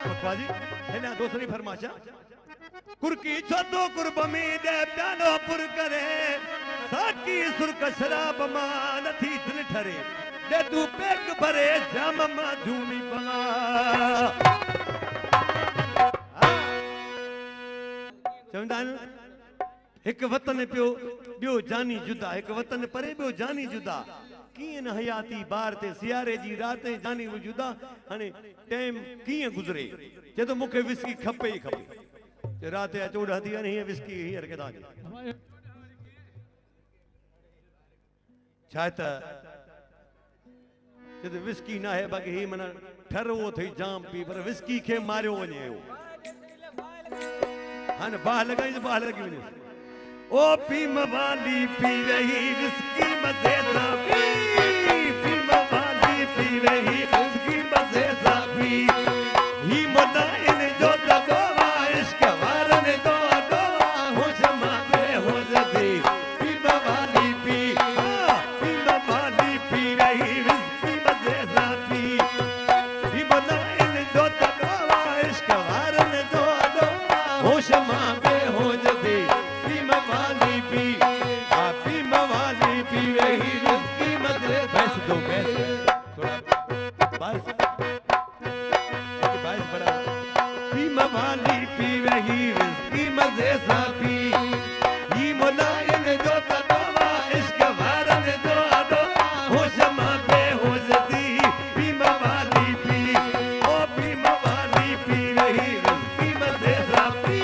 पखवाजी है ना दूसरी फरमाशा कुर्की छोतो कुर्ब में दे प्यानो पुर करे साकी सुरक शराब मा नथी दिल ठरे दे तू पेक भरे जाम मा झूमी बना चवंदान एक वतन पियो बियो जानी जुदा एक वतन परे बियो जानी जुदा किए न हयाती बार ते सियारे जी रात जानी वो जुदा हने टाइम किए गुजरे जे तो मुखे विस्की खपे ही खपे जे रात या चोड़ हदी नहीं है विस्की हीर के दागे चाहता जे तो विस्की ना है बाकी ही मना ठरवो थई जाम पी पर विस्की के मारियो वने हन बाह लगाई तो बाह लगी वने ओ पी मवाली पी रही विस्की मजे ना पी मवाली पी रही विस्की मजे ना पी ही मदाइन जो दगवा इश्क वारन दो दवा हो जमा पे हो जदी पी मवाली पी रही विस्की मजे ना पी ही मदाइन जो दगवा इश्क वारन दो दवा हो जमा पे हो जदी मवाली पी रही विस्की मजे बस दो बस थोड़ा बस बस बड़ा पी मवाली पी रही विस्की मजे सा पी ये मुलायम जो तदवा इश्क वारन जो दो हो जमा पे हो जदी पी मवाली पी ओ पी मवाली पी रही विस्की मजे सा पी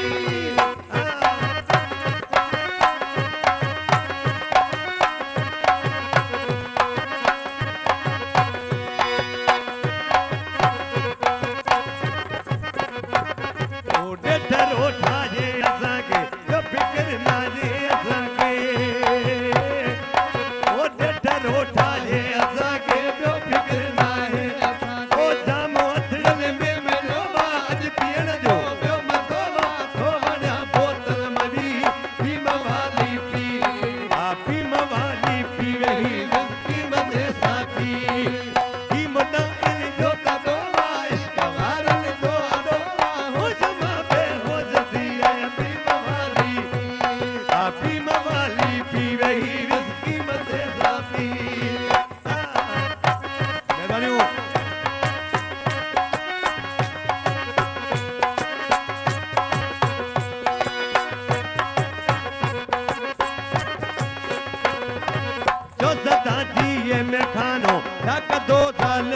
दो साल